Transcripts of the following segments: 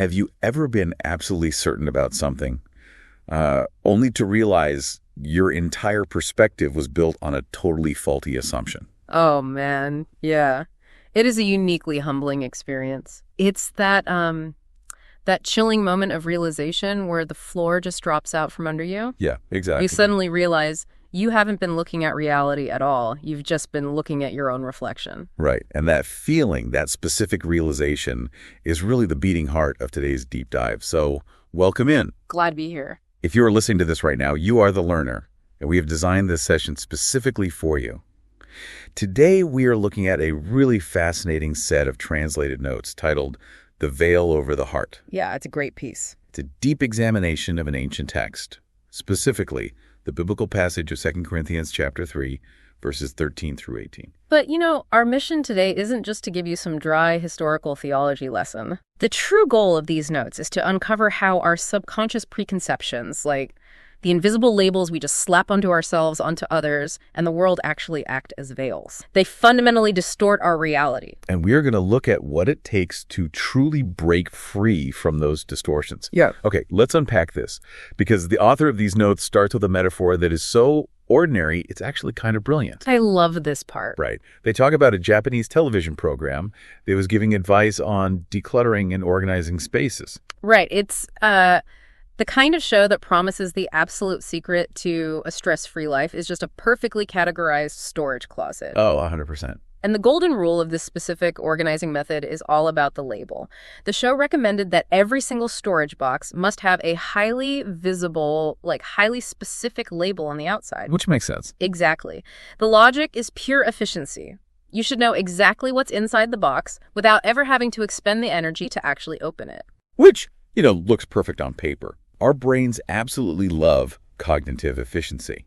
Have you ever been absolutely certain about something, only to realize your entire perspective was built on a totally faulty assumption? Oh, man. Yeah. It is a uniquely humbling experience. It's that chilling moment of realization where the floor just drops out from under you. Yeah, exactly. You suddenly realize you haven't been looking at reality at all. You've just been looking at your own reflection. Right. And that feeling, that specific realization, is really the beating heart of today's deep dive. So welcome in. Glad to be here. If you are listening to this right now, you are the learner, and we have designed this session specifically for you. Today, we are looking at a really fascinating set of translated notes titled The Veil Over the Heart. Yeah, it's a great piece. It's a deep examination of an ancient text, specifically the biblical passage of 2 Corinthians chapter 3, verses 13 through 18. But, our mission today isn't just to give you some dry historical theology lesson. The true goal of these notes is to uncover how our subconscious preconceptions, like the invisible labels we just slap onto ourselves, onto others, and the world actually act as veils. They fundamentally distort our reality. And we are going to look at what it takes to truly break free from those distortions. Yeah. Okay, let's unpack this, because the author of these notes starts with a metaphor that is so ordinary, it's actually kind of brilliant. I love this part. Right. They talk about a Japanese television program that was giving advice on decluttering and organizing spaces. Right. It's the kind of show that promises the absolute secret to a stress-free life is just a perfectly categorized storage closet. Oh, 100%. And the golden rule of this specific organizing method is all about the label. The show recommended that every single storage box must have a highly visible, highly specific label on the outside. Which makes sense. Exactly. The logic is pure efficiency. You should know exactly what's inside the box without ever having to expend the energy to actually open it. Which, looks perfect on paper. Our brains absolutely love cognitive efficiency.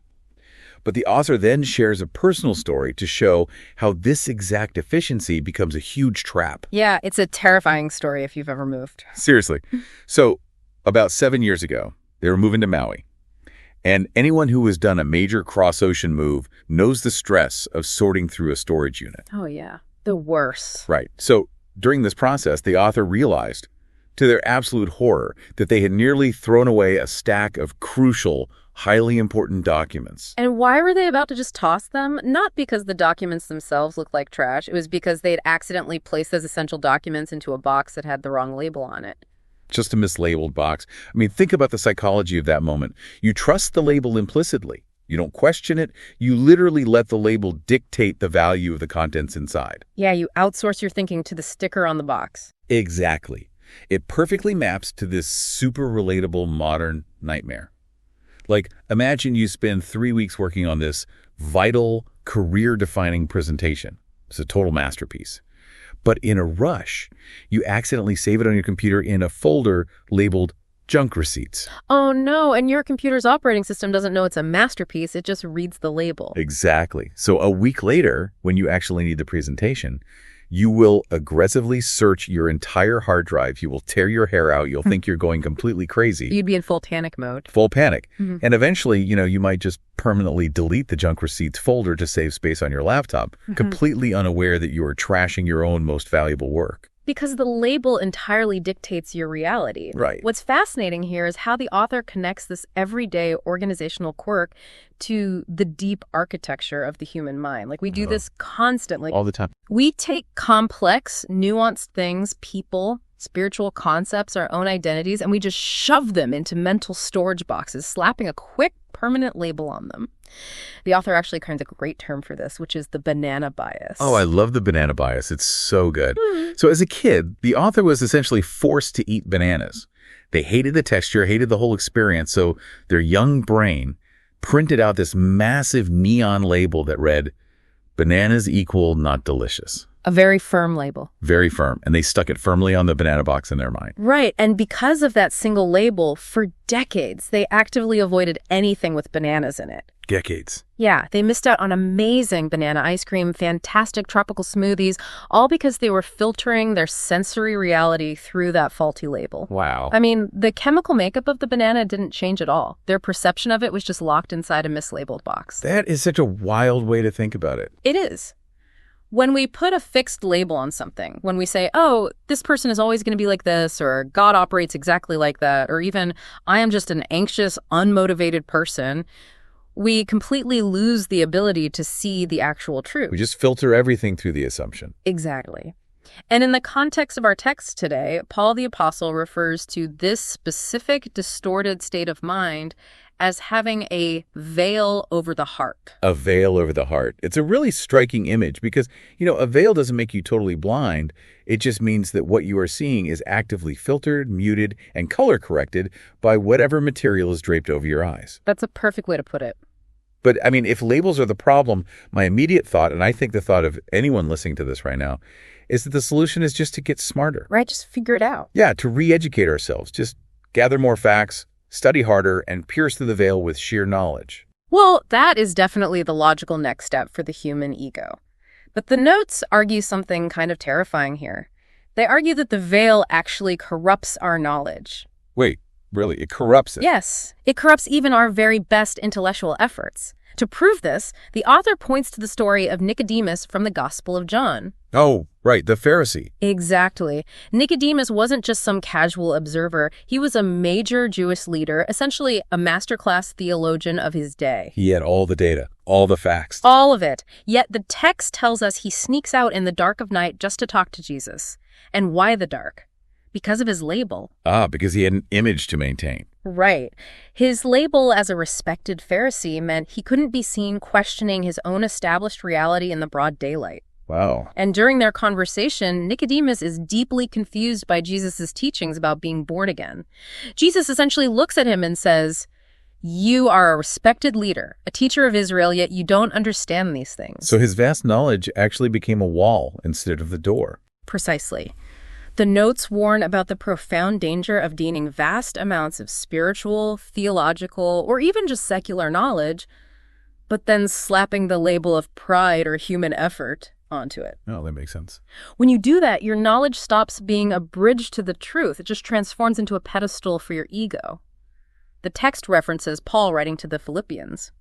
But the author then shares a personal story to show how this exact efficiency becomes a huge trap. Yeah, it's a terrifying story if you've ever moved. Seriously. So, about 7 years ago, they were moving to Maui. And anyone who has done a major cross-ocean move knows the stress of sorting through a storage unit. Oh, yeah. The worst. Right. So, during this process, the author realized, to their absolute horror, that they had nearly thrown away a stack of crucial, highly important documents. And why were they about to just toss them? Not because the documents themselves looked like trash. It was because they'd accidentally placed those essential documents into a box that had the wrong label on it. Just a mislabeled box. I mean, think about the psychology of that moment. You trust the label implicitly. You don't question it. You literally let the label dictate the value of the contents inside. Yeah, you outsource your thinking to the sticker on the box. Exactly. It perfectly maps to this super relatable modern nightmare. Like, imagine you spend 3 weeks working on this vital, career-defining presentation. It's a total masterpiece. But in a rush, you accidentally save it on your computer in a folder labeled junk receipts. Oh no, and your computer's operating system doesn't know it's a masterpiece, it just reads the label. Exactly. So a week later, when you actually need the presentation, you will aggressively search your entire hard drive. You will tear your hair out. You'll think you're going completely crazy. You'd be in full panic mode. Full panic. Mm-hmm. And eventually, you might just permanently delete the junk receipts folder to save space on your laptop, completely unaware that you are trashing your own most valuable work. Because the label entirely dictates your reality. Right. What's fascinating here is how the author connects this everyday organizational quirk to the deep architecture of the human mind. We do this constantly. All the time. We take complex, nuanced things, people, spiritual concepts, our own identities, and we just shove them into mental storage boxes, slapping a quick, permanent label on them. The author actually coins a great term for this, which is the banana bias. Oh, I love the banana bias. It's so good. So as a kid, the author was essentially forced to eat bananas. They hated the texture, hated the whole experience, so their young brain printed out this massive neon label that read, "Bananas equal not delicious." A very firm label. Very firm. And they stuck it firmly on the banana box in their mind. Right. And because of that single label, for decades, they actively avoided anything with bananas in it. Decades. Yeah, they missed out on amazing banana ice cream, fantastic tropical smoothies, all because they were filtering their sensory reality through that faulty label. Wow. I mean, the chemical makeup of the banana didn't change at all. Their perception of it was just locked inside a mislabeled box. That is such a wild way to think about it. It is. When we put a fixed label on something, when we say, oh, this person is always going to be like this, or God operates exactly like that, or even I am just an anxious, unmotivated person, we completely lose the ability to see the actual truth. We just filter everything through the assumption. Exactly. And in the context of our text today, Paul the Apostle refers to this specific distorted state of mind as having a veil over the heart. A veil over the heart. It's a really striking image because, a veil doesn't make you totally blind. It just means that what you are seeing is actively filtered, muted, and color corrected by whatever material is draped over your eyes. That's a perfect way to put it. But, if labels are the problem, my immediate thought, and I think the thought of anyone listening to this right now, is that the solution is just to get smarter. Right, just figure it out. Yeah, to re-educate ourselves. Just gather more facts, study harder, and pierce through the veil with sheer knowledge. Well, that is definitely the logical next step for the human ego. But the notes argue something kind of terrifying here. They argue that the veil actually corrupts our knowledge. Wait, really? It corrupts it? Yes, it corrupts even our very best intellectual efforts. To prove this, the author points to the story of Nicodemus from the Gospel of John. Oh, right, the Pharisee. Exactly. Nicodemus wasn't just some casual observer. He was a major Jewish leader, essentially a masterclass theologian of his day. He had all the data, all the facts. All of it. Yet the text tells us he sneaks out in the dark of night just to talk to Jesus. And why the dark? Because of his label. Because he had an image to maintain. Right. His label as a respected Pharisee meant he couldn't be seen questioning his own established reality in the broad daylight. Wow. And during their conversation, Nicodemus is deeply confused by Jesus' teachings about being born again. Jesus essentially looks at him and says, "You are a respected leader, a teacher of Israel, yet you don't understand these things." So his vast knowledge actually became a wall instead of the door. Precisely. The notes warn about the profound danger of gaining vast amounts of spiritual, theological, or even just secular knowledge, but then slapping the label of pride or human effort onto it. Oh, that makes sense. When you do that, your knowledge stops being a bridge to the truth. It just transforms into a pedestal for your ego. The text references Paul writing to the Philippians.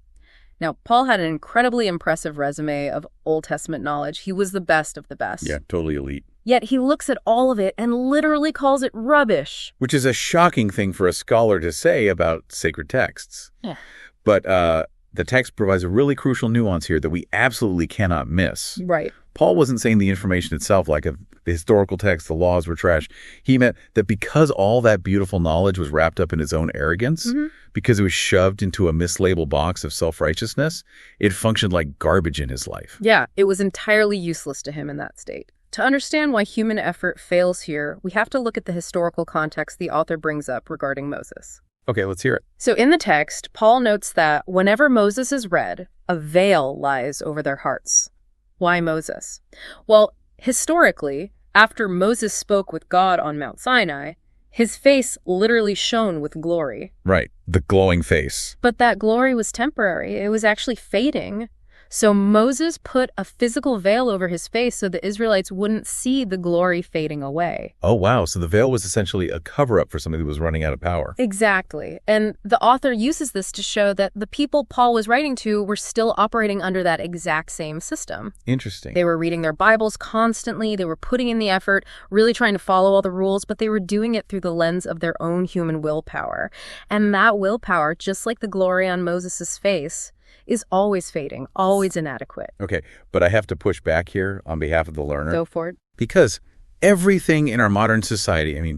Now, Paul had an incredibly impressive resume of Old Testament knowledge. He was the best of the best. Yeah, totally elite. Yet he looks at all of it and literally calls it rubbish. Which is a shocking thing for a scholar to say about sacred texts. Yeah. But the text provides a really crucial nuance here that we absolutely cannot miss. Right. Paul wasn't saying the information itself, like the historical text, the laws were trash. He meant that because all that beautiful knowledge was wrapped up in his own arrogance, because it was shoved into a mislabeled box of self-righteousness, it functioned like garbage in his life. Yeah, it was entirely useless to him in that state. To understand why human effort fails here, we have to look at the historical context the author brings up regarding Moses. Okay, let's hear it. So in the text, Paul notes that whenever Moses is read, a veil lies over their hearts. Why Moses? Well, historically, after Moses spoke with God on Mount Sinai, his face literally shone with glory. Right, the glowing face. But that glory was temporary. It was actually fading. So Moses put a physical veil over his face so the Israelites wouldn't see the glory fading away. Oh, wow. So the veil was essentially a cover-up for somebody who was running out of power. Exactly. And the author uses this to show that the people Paul was writing to were still operating under that exact same system. Interesting. They were reading their Bibles constantly. They were putting in the effort, really trying to follow all the rules, but they were doing it through the lens of their own human willpower. And that willpower, just like the glory on Moses' face, is always fading, always inadequate. Okay, but I have to push back here on behalf of the learner. Go for it. Because everything in our modern society,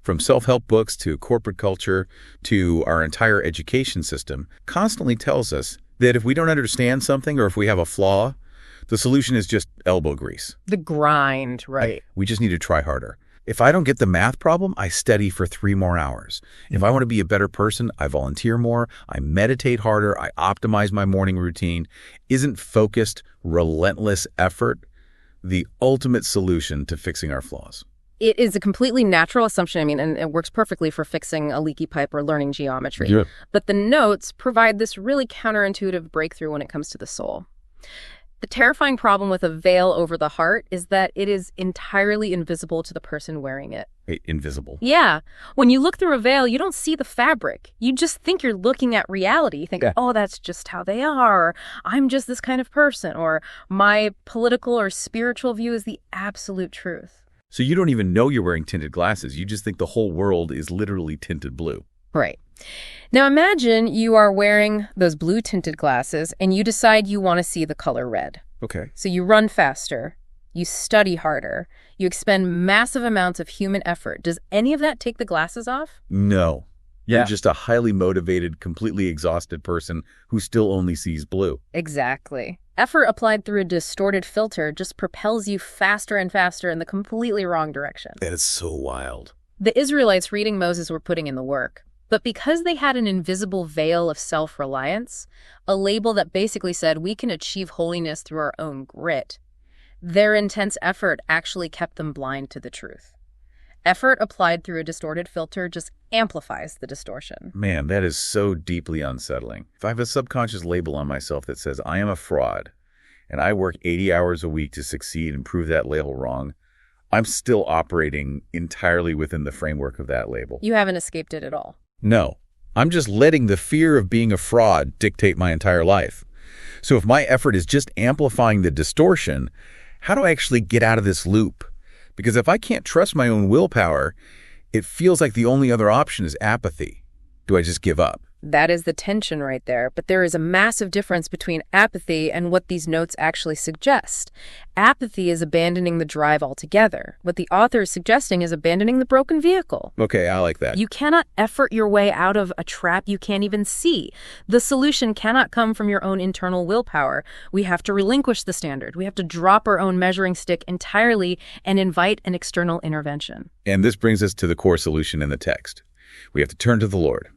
from self-help books to corporate culture to our entire education system, constantly tells us that if we don't understand something or if we have a flaw, the solution is just elbow grease. The grind, right. We just need to try harder. If I don't get the math problem, I study for 3 more hours. If I want to be a better person, I volunteer more, I meditate harder, I optimize my morning routine. Isn't focused, relentless effort the ultimate solution to fixing our flaws? It is a completely natural assumption, and it works perfectly for fixing a leaky pipe or learning geometry. Yeah. But the notes provide this really counterintuitive breakthrough when it comes to the soul. The terrifying problem with a veil over the heart is that it is entirely invisible to the person wearing it. Invisible. Yeah. When you look through a veil, you don't see the fabric. You just think you're looking at reality. You think, oh, that's just how they are. Or, I'm just this kind of person. Or my political or spiritual view is the absolute truth. So you don't even know you're wearing tinted glasses. You just think the whole world is literally tinted blue. Right. Now imagine you are wearing those blue tinted glasses and you decide you want to see the color red. Okay. So you run faster, you study harder, you expend massive amounts of human effort. Does any of that take the glasses off? No. You're just a highly motivated, completely exhausted person who still only sees blue. Exactly. Effort applied through a distorted filter just propels you faster and faster in the completely wrong direction. That is so wild. The Israelites reading Moses were putting in the work. But because they had an invisible veil of self-reliance, a label that basically said we can achieve holiness through our own grit, their intense effort actually kept them blind to the truth. Effort applied through a distorted filter just amplifies the distortion. Man, that is so deeply unsettling. If I have a subconscious label on myself that says I am a fraud, and I work 80 hours a week to succeed and prove that label wrong, I'm still operating entirely within the framework of that label. You haven't escaped it at all. No, I'm just letting the fear of being a fraud dictate my entire life. So if my effort is just amplifying the distortion, how do I actually get out of this loop? Because if I can't trust my own willpower, it feels like the only other option is apathy. Do I just give up? That is the tension right there. But there is a massive difference between apathy and what these notes actually suggest. Apathy is abandoning the drive altogether. What the author is suggesting is abandoning the broken vehicle. Okay, I like that. You cannot effort your way out of a trap you can't even see. The solution cannot come from your own internal willpower. We have to relinquish the standard. We have to drop our own measuring stick entirely and invite an external intervention. And this brings us to the core solution in the text. We have to turn to the Lord.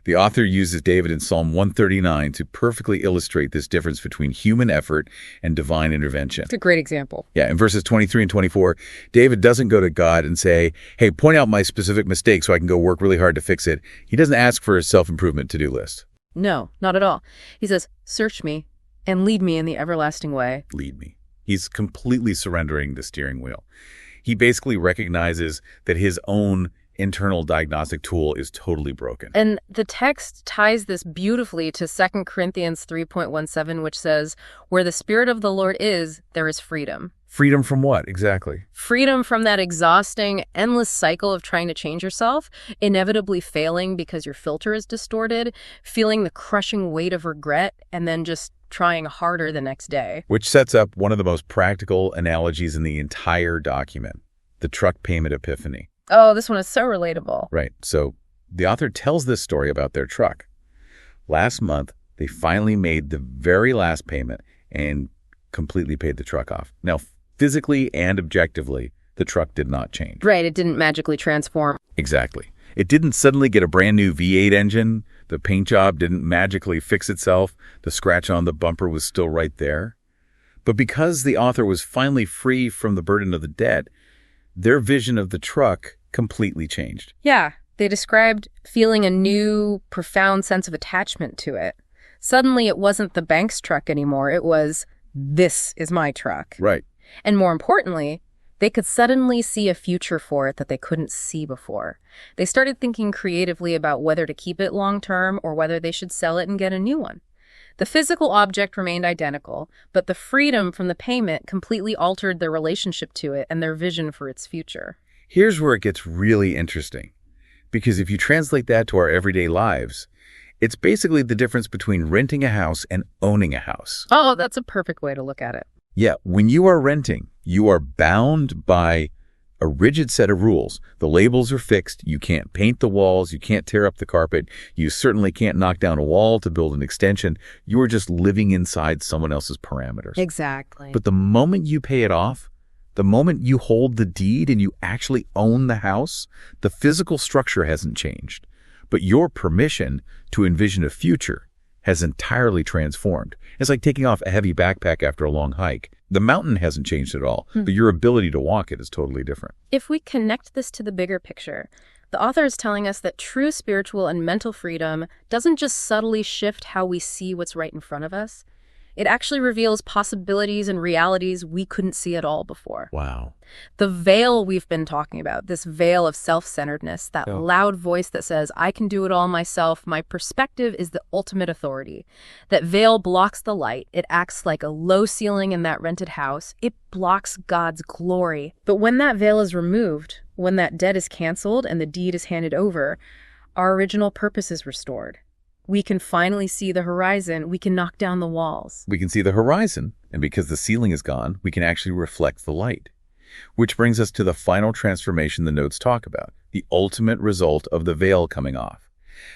The author uses David in Psalm 139 to perfectly illustrate this difference between human effort and divine intervention. It's a great example. Yeah, in verses 23 and 24, David doesn't go to God and say, hey, point out my specific mistake so I can go work really hard to fix it. He doesn't ask for a self-improvement to-do list. No, not at all. He says, search me and lead me in the everlasting way. Lead me. He's completely surrendering the steering wheel. He basically recognizes that his own internal diagnostic tool is totally broken. And the text ties this beautifully to 2 Corinthians 3.17, which says, where the Spirit of the Lord is, there is freedom. Freedom from what, exactly? Freedom from that exhausting, endless cycle of trying to change yourself, inevitably failing because your filter is distorted, feeling the crushing weight of regret, and then just trying harder the next day. Which sets up one of the most practical analogies in the entire document, the truck payment epiphany. Oh, this one is so relatable. Right. So the author tells this story about their truck. Last month, they finally made the very last payment and completely paid the truck off. Now, physically and objectively, the truck did not change. Right. It didn't magically transform. Exactly. It didn't suddenly get a brand new V8 engine. The paint job didn't magically fix itself. The scratch on the bumper was still right there. But because the author was finally free from the burden of the debt, their vision of the truck completely changed. Yeah, they described feeling a new, profound sense of attachment to it. Suddenly, it wasn't the bank's truck anymore. It was, this is my truck. Right. And more importantly, they could suddenly see a future for it that they couldn't see before. They started thinking creatively about whether to keep it long-term or whether they should sell it and get a new one. The physical object remained identical, but the freedom from the payment completely altered their relationship to it and their vision for its future. Here's where it gets really interesting. Because if you translate that to our everyday lives, it's basically the difference between renting a house and owning a house. Oh, that's a perfect way to look at it. Yeah, when you are renting, you are bound by a rigid set of rules. The labels are fixed. You can't paint the walls. You can't tear up the carpet. You certainly can't knock down a wall to build an extension. You are just living inside someone else's parameters. Exactly. But the moment you pay it off, the moment you hold the deed and you actually own the house, the physical structure hasn't changed. But your permission to envision a future has entirely transformed. It's like taking off a heavy backpack after a long hike. The mountain hasn't changed at all, but your ability to walk it is totally different. If we connect this to the bigger picture, the author is telling us that true spiritual and mental freedom doesn't just subtly shift how we see what's right in front of us. It actually reveals possibilities and realities we couldn't see at all before. Wow. The veil we've been talking about, this veil of self-centeredness, that loud voice that says, I can do it all myself, my perspective is the ultimate authority. That veil blocks the light. It acts like a low ceiling in that rented house. It blocks God's glory. But when that veil is removed, when that debt is canceled and the deed is handed over, our original purpose is restored. We can finally see the horizon. We can knock down the walls. We can see the horizon, and because the ceiling is gone, we can actually reflect the light. Which brings us to the final transformation the notes talk about, the ultimate result of the veil coming off.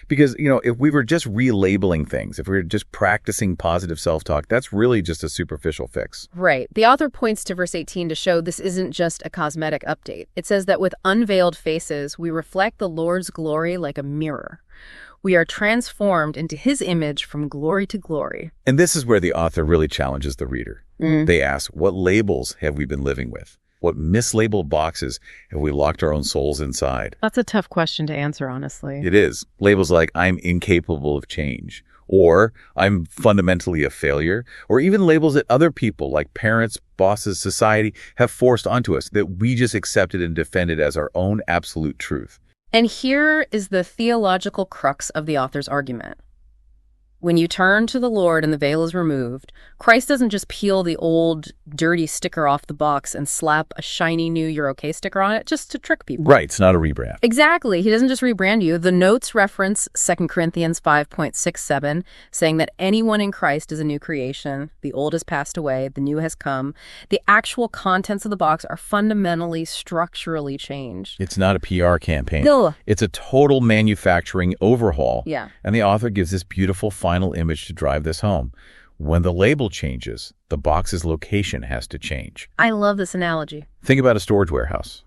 Because, if we were just relabeling things, if we were just practicing positive self-talk, that's really just a superficial fix. Right. The author points to verse 18 to show this isn't just a cosmetic update. It says that with unveiled faces, we reflect the Lord's glory like a mirror. We are transformed into his image from glory to glory. And this is where the author really challenges the reader. They ask, what labels have we been living with? What mislabeled boxes have we locked our own souls inside? That's a tough question to answer, honestly. It is. Labels like, I'm incapable of change, or I'm fundamentally a failure, or even labels that other people, like parents, bosses, society, have forced onto us that we just accepted and defended as our own absolute truth. And here is the theological crux of the author's argument. When you turn to the Lord and the veil is removed, Christ doesn't just peel the old, dirty sticker off the box and slap a shiny new "You're okay" sticker on it just to trick people. Right, it's not a rebrand. Exactly. He doesn't just rebrand you. The notes reference 2 Corinthians 5:6-7, saying that anyone in Christ is a new creation. The old has passed away, the new has come. The actual contents of the box are fundamentally, structurally changed. It's not a PR campaign. No. It's a total manufacturing overhaul. Yeah. And the author gives this beautiful final image to drive this home. When the label changes, the box's location has to change. I love this analogy. Think about a storage warehouse.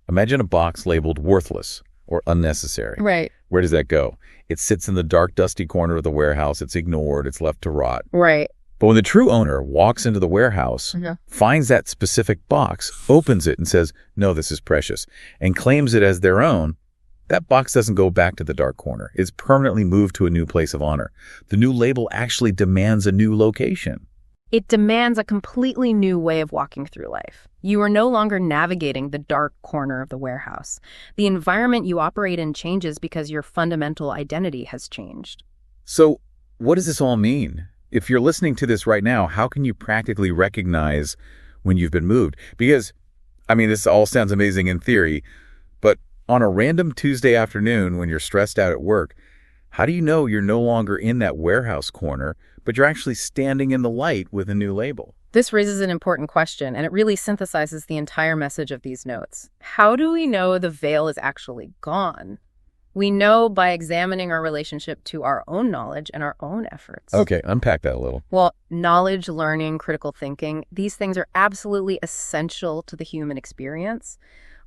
Imagine a box labeled worthless or unnecessary. Right. Where does that go? It sits in the dark, dusty corner of the warehouse. It's ignored. It's left to rot. Right. But when the true owner walks into the warehouse, finds that specific box, opens it and says, no, this is precious, and claims it as their own, that box doesn't go back to the dark corner. It's permanently moved to a new place of honor. The new label actually demands a new location. It demands a completely new way of walking through life. You are no longer navigating the dark corner of the warehouse. The environment you operate in changes because your fundamental identity has changed. So what does this all mean? If you're listening to this right now, how can you practically recognize when you've been moved? Because, this all sounds amazing in theory, but on a random Tuesday afternoon when you're stressed out at work, how do you know you're no longer in that warehouse corner, but you're actually standing in the light with a new label? This raises an important question, and it really synthesizes the entire message of these notes. How do we know the veil is actually gone? We know by examining our relationship to our own knowledge and our own efforts. Okay, unpack that a little. Well, knowledge, learning, critical thinking, these things are absolutely essential to the human experience,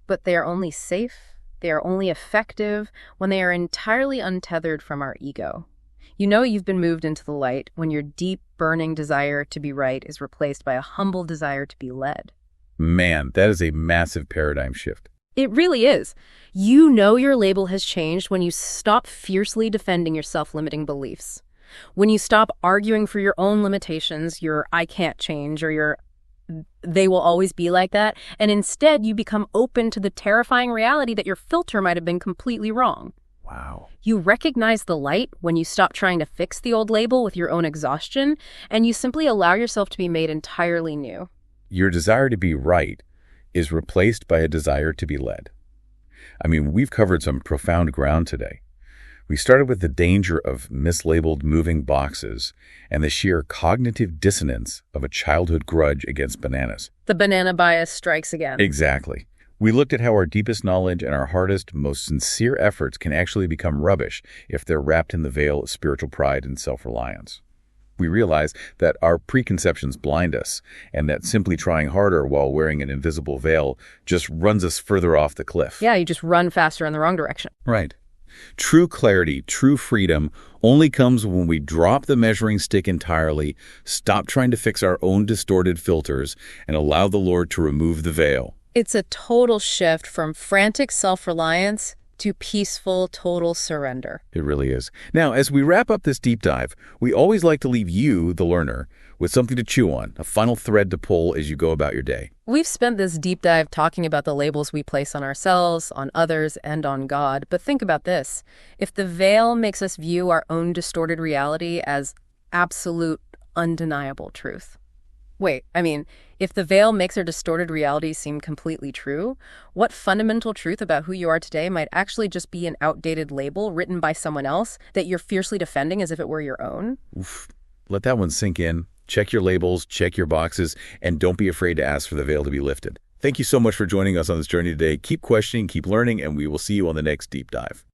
but they are only safe, they are only effective when they are entirely untethered from our ego. You know you've been moved into the light when your deep, burning desire to be right is replaced by a humble desire to be led. Man, that is a massive paradigm shift. It really is. You know your label has changed when you stop fiercely defending your self-limiting beliefs. When you stop arguing for your own limitations, your "I can't change" or your "they will always be like that," and instead you become open to the terrifying reality that your filter might have been completely wrong. Wow. You recognize the light when you stop trying to fix the old label with your own exhaustion, and you simply allow yourself to be made entirely new. Your desire to be right is replaced by a desire to be led. We've covered some profound ground today. We started with the danger of mislabeled moving boxes and the sheer cognitive dissonance of a childhood grudge against bananas. The banana bias strikes again. Exactly. We looked at how our deepest knowledge and our hardest, most sincere efforts can actually become rubbish if they're wrapped in the veil of spiritual pride and self-reliance. We realize that our preconceptions blind us, and that simply trying harder while wearing an invisible veil just runs us further off the cliff. Yeah, you just run faster in the wrong direction. Right. True clarity, true freedom only comes when we drop the measuring stick entirely, stop trying to fix our own distorted filters, and allow the Lord to remove the veil. It's a total shift from frantic self-reliance to peaceful, total surrender. It really is. Now, as we wrap up this deep dive, we always like to leave you, the learner, with something to chew on, a final thread to pull as you go about your day. We've spent this deep dive talking about the labels we place on ourselves, on others, and on God. But think about this. If the veil makes us view our own distorted reality as absolute, undeniable truth. If the veil makes our distorted reality seem completely true, what fundamental truth about who you are today might actually just be an outdated label written by someone else that you're fiercely defending as if it were your own? Oof. Let that one sink in. Check your labels, check your boxes, and don't be afraid to ask for the veil to be lifted. Thank you so much for joining us on this journey today. Keep questioning, keep learning, and we will see you on the next deep dive.